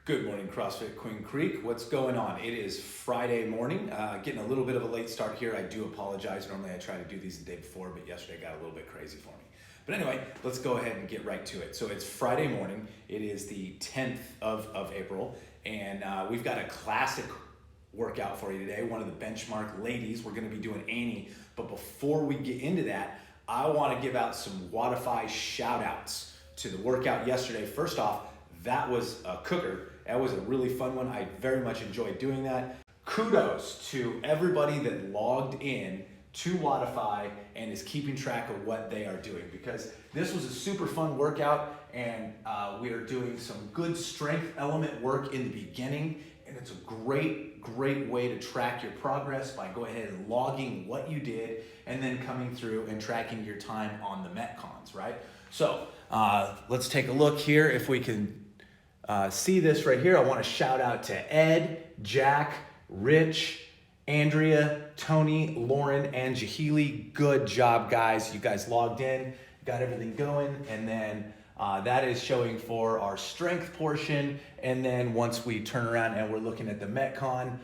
Good morning, CrossFit Queen Creek. What's going on? It is Friday morning. Getting a little bit of a late start here. I do apologize. Normally I try to do these the day before, but yesterday got a little bit crazy for me. But anyway, let's go ahead and get right to it. So it's Friday morning. It is the 10th of April, and we've got a classic workout for you today. One of the Benchmark ladies. We're going to be doing Annie. But before we get into that, I want to give out some WODify shout outs to the workout yesterday. First off, that was a cooker. That was a really fun one. I very much enjoyed doing that. Kudos to everybody that logged in to WODify and is keeping track of what they are doing, because this was a super fun workout, and we are doing some good strength element work in the beginning, and it's a great way to track your progress by going ahead and logging what you did and then coming through and tracking your time on the Metcons, right? So let's take a look here if we can see this right here. I want to shout out to Ed, Jack, Rich, Andrea, Tony, Lauren, and Jahili. Good job, guys. You guys logged in, got everything going, and then that is showing for our strength portion. And then once we turn around and we're looking at the Metcon,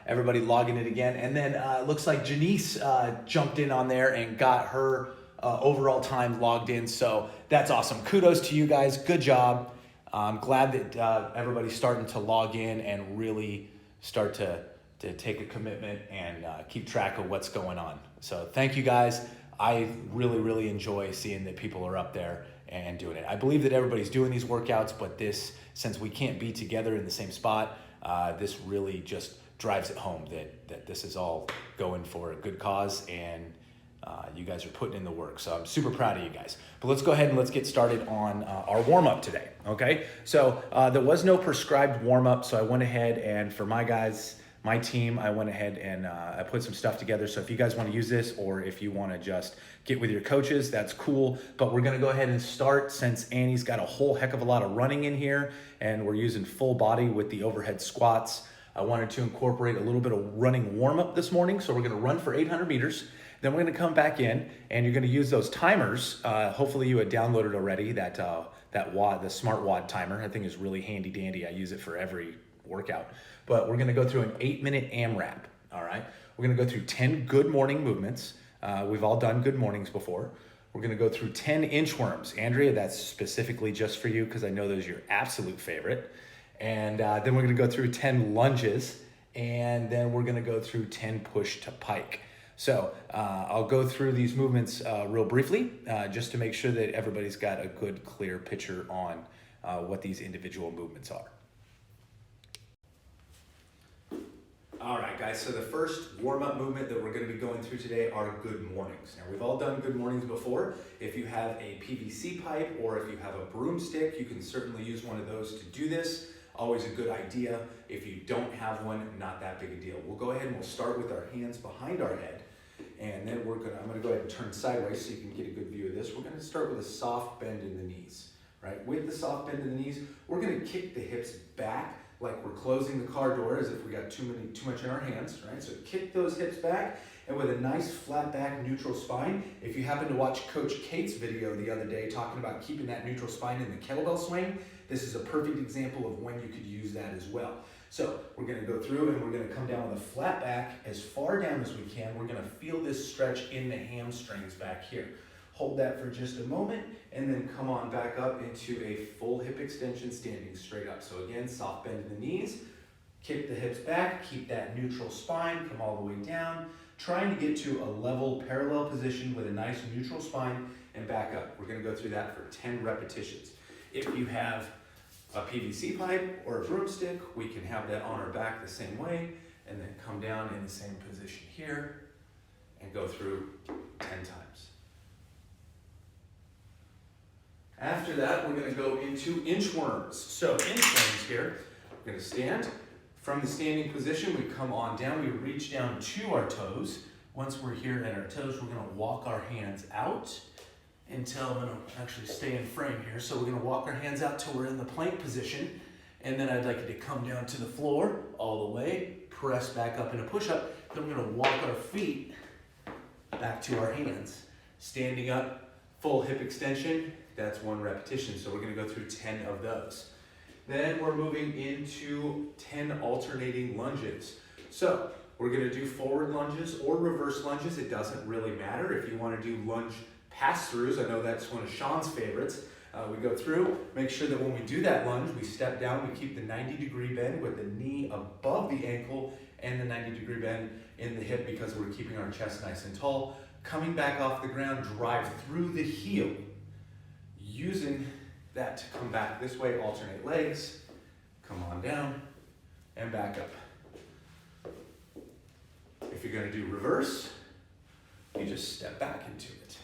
everybody logging it again. And then looks like Janice jumped in on there and got her overall time logged in. So that's awesome. Kudos to you guys. Good job. I'm glad that everybody's starting to log in and really start to take a commitment and keep track of what's going on. So thank you guys. I really enjoy seeing that people are up there and doing it. I believe that everybody's doing these workouts, but this, since we can't be together in the same spot, this really just drives it home that this is all going for a good cause, and you guys are putting in the work. So I'm super proud of you guys. But let's go ahead and let's get started on our warm-up today, okay? So there was no prescribed warm-up, so I went ahead and for my guys, my team, I went ahead and I put some stuff together. So if you guys want to use this, or if you want to just get with your coaches, that's cool. But we're going to go ahead and start, since Annie's got a whole heck of a lot of running in here and we're using full body with the overhead squats. I wanted to incorporate a little bit of running warm-up this morning. So we're going to run for 800 meters. Then we're going to come back in and you're going to use those timers. Hopefully you had downloaded already that WOD, the smart WOD timer. I think is really handy dandy. I use it for every workout. But we're going to go through an 8-minute AMRAP. All right. We're going to go through 10 good morning movements. We've all done good mornings before. We're going to go through 10 inchworms. Andrea, that's specifically just for you because I know those are your absolute favorite. And then we're going to go through 10 lunges, and then we're going to go through 10 push to pike. So I'll go through these movements real briefly, just to make sure that everybody's got a good, clear picture on what these individual movements are. All right, guys, so the first warm-up movement that we're going to be going through today are good mornings. Now, we've all done good mornings before. If you have a PVC pipe or if you have a broomstick, you can certainly use one of those to do this. Always a good idea. If you don't have one, not that big a deal. We'll go ahead and we'll start with our hands behind our head. And then I'm going to go ahead and turn sideways so you can get a good view of this. We're going to start with a soft bend in the knees, right? With the soft bend in the knees, we're going to kick the hips back like we're closing the car door, as if we got too much in our hands, right? So kick those hips back, and with a nice flat back neutral spine. If you happen to watch Coach Kate's video the other day talking about keeping that neutral spine in the kettlebell swing, this is a perfect example of when you could use that as well. So we're going to go through and we're going to come down with a flat back as far down as we can. We're going to feel this stretch in the hamstrings back here. Hold that for just a moment and then come on back up into a full hip extension standing straight up. So again, soft bend in the knees, kick the hips back, keep that neutral spine, come all the way down, trying to get to a level parallel position with a nice neutral spine and back up. We're going to go through that for 10 repetitions. If you have a PVC pipe or a broomstick, we can have that on our back the same way and then come down in the same position here and go through 10 times. After that, we're going to go into inchworms. So inchworms here, we're going to stand. From the standing position, we come on down, we reach down to our toes. Once we're here at our toes, we're going to walk our hands out until, I'm going to actually stay in frame here. So we're going to walk our hands out till we're in the plank position. And then I'd like you to come down to the floor all the way, press back up in a push-up. Then we're going to walk our feet back to our hands. Standing up, full hip extension. That's one repetition, so we're going to go through 10 of those. Then we're moving into 10 alternating lunges. So we're gonna do forward lunges or reverse lunges. It doesn't really matter. If you wanna do lunge pass-throughs, I know that's one of Sean's favorites. We go through, make sure that when we do that lunge, we step down, we keep the 90-degree bend with the knee above the ankle and the 90-degree bend in the hip because we're keeping our chest nice and tall. Coming back off the ground, drive through the heel. Using that to come back this way, alternate legs, come on down and back up. If you're gonna do reverse, you just step back into it.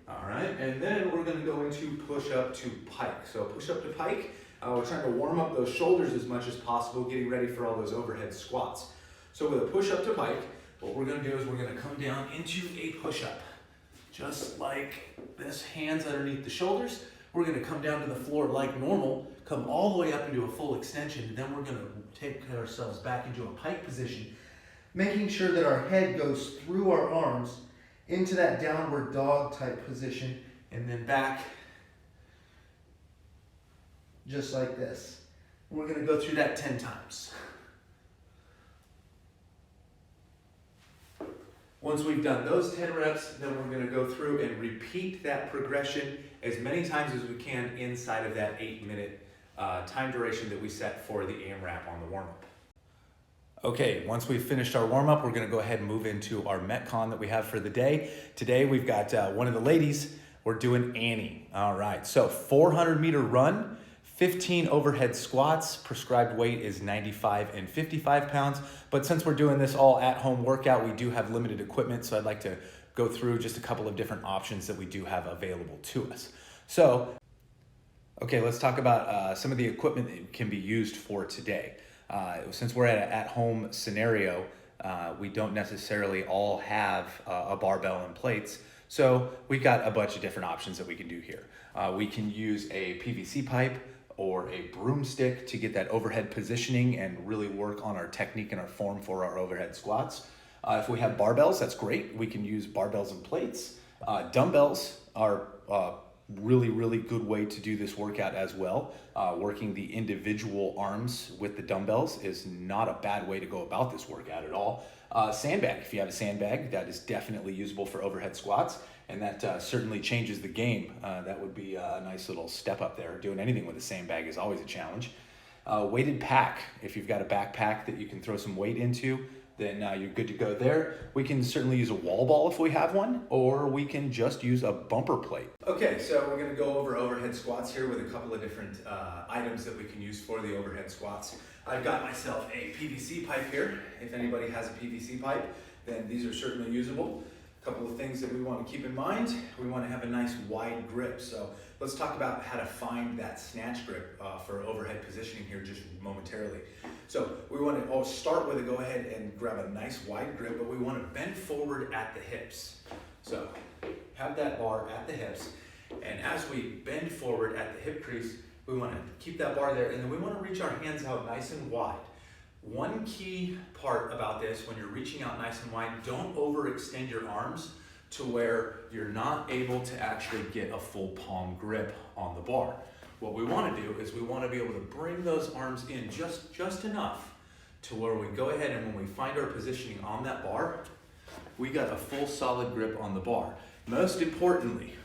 All right, and then we're gonna go into push up to pike. So push up to pike, we're trying to warm up those shoulders as much as possible, getting ready for all those overhead squats. So with a push up to pike, what we're gonna do is we're gonna come down into a push up. Just like this, hands underneath the shoulders. We're gonna come down to the floor like normal, come all the way up into a full extension, and then we're gonna take ourselves back into a pike position, making sure that our head goes through our arms into that downward dog type position, and then back just like this. We're gonna go through that 10 times. Once we've done those 10 reps, then we're gonna go through and repeat that progression as many times as we can inside of that 8-minute time duration that we set for the AMRAP on the warm-up. Okay, once we've finished our warm-up, we're gonna go ahead and move into our Metcon that we have for the day. Today, we've got one of the ladies, we're doing Annie. All right, so 400-meter run, 15 overhead squats, prescribed weight is 95 and 55 pounds. But since we're doing this all at-home workout, we do have limited equipment, so I'd like to go through just a couple of different options that we do have available to us. So, okay, let's talk about some of the equipment that can be used for today. Since we're at an at-home scenario, we don't necessarily all have a barbell and plates. So we've got a bunch of different options that we can do here. We can use a PVC pipe or a broomstick to get that overhead positioning and really work on our technique and our form for our overhead squats. If we have barbells, that's great. We can use barbells and plates. Dumbbells are really good way to do this workout as well. Working the individual arms with the dumbbells is not a bad way to go about this workout at all. Sandbag, if you have a sandbag, that is definitely usable for overhead squats, and that certainly changes the game. That would be a nice little step up there. Doing anything with a sandbag is always a challenge. Weighted pack, if you've got a backpack that you can throw some weight into, then you're good to go there. We can certainly use a wall ball if we have one, or we can just use a bumper plate. Okay, so we're gonna go over overhead squats here with a couple of different items that we can use for the overhead squats. I've got myself a PVC pipe here. If anybody has a PVC pipe, then these are certainly usable. A couple of things that we want to keep in mind. We want to have a nice wide grip. So let's talk about how to find that snatch grip for overhead positioning here just momentarily. So we want to start with go ahead and grab a nice wide grip, but we want to bend forward at the hips. So have that bar at the hips, and as we bend forward at the hip crease, we want to keep that bar there, and then we want to reach our hands out nice and wide. One key part about this, when you're reaching out nice and wide, don't overextend your arms to where you're not able to actually get a full palm grip on the bar. What we want to do is we want to be able to bring those arms in just enough to where we go ahead, and when we find our positioning on that bar, we got a full solid grip on the bar. Most importantly,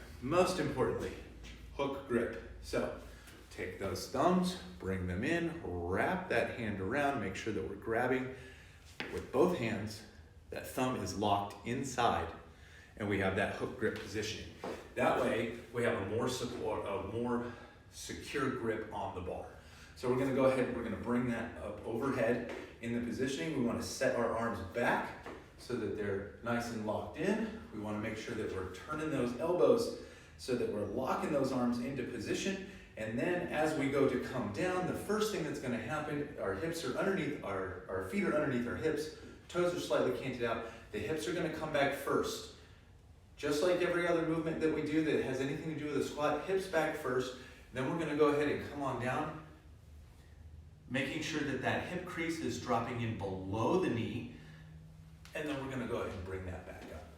hook grip. So take those thumbs, bring them in, wrap that hand around, make sure that we're grabbing with both hands. That thumb is locked inside, and we have that hook grip positioning. That way, we have a more secure grip on the bar. So we're gonna go ahead and we're gonna bring that up overhead in the positioning. We wanna set our arms back so that they're nice and locked in. We wanna make sure that we're turning those elbows so that we're locking those arms into position. And then as we go to come down, the first thing that's gonna happen, our hips are underneath, our feet are underneath our hips, toes are slightly canted out, the hips are gonna come back first. Just like every other movement that we do that has anything to do with a squat, hips back first, then we're gonna go ahead and come on down, making sure that that hip crease is dropping in below the knee, and then we're gonna go ahead and bring that back up,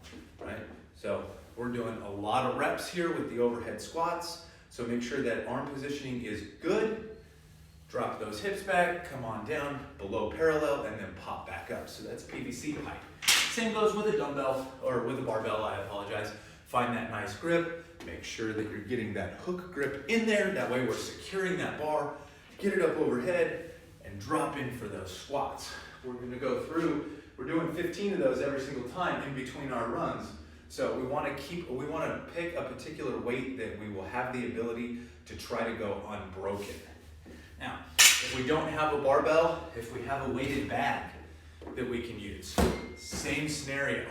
right? So we're doing a lot of reps here with the overhead squats. So make sure that arm positioning is good. Drop those hips back, come on down below parallel, and then pop back up. So that's PVC height. Same goes with a dumbbell, or with a barbell, I apologize. Find that nice grip. Make sure that you're getting that hook grip in there. That way we're securing that bar. Get it up overhead and drop in for those squats. We're gonna go through, we're doing 15 of those every single time in between our runs. So we wanna pick a particular weight that we will have the ability to try to go unbroken. Now, if we don't have a barbell, if we have a weighted bag that we can use, same scenario.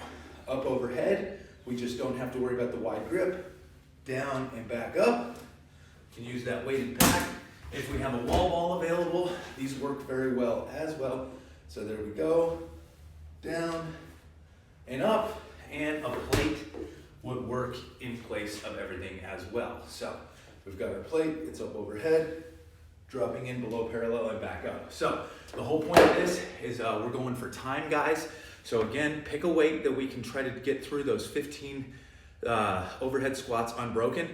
Up overhead, we just don't have to worry about the wide grip. Down and back up. You can use that weighted bag. If we have a wall ball available, these work very well as well. So there we go. Down and up, and a plate would work in place of everything as well. So we've got our plate, it's up overhead, dropping in below parallel and back up. So the whole point of this is we're going for time, guys. So again, pick a weight that we can try to get through those 15 overhead squats unbroken,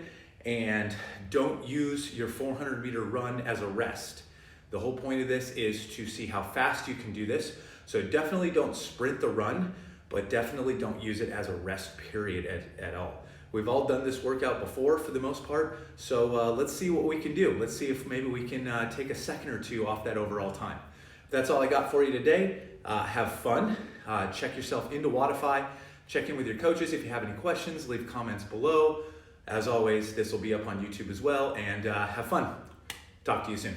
and don't use your 400-meter run as a rest. The whole point of this is to see how fast you can do this. So definitely don't sprint the run, but definitely don't use it as a rest period at all. We've all done this workout before for the most part, so let's see what we can do. Let's see if maybe we can take a second or two off that overall time. That's all I got for you today. Have fun. Check yourself into WODify. Check in with your coaches. If you have any questions, leave comments below. As always, this will be up on YouTube as well, and have fun. Talk to you soon.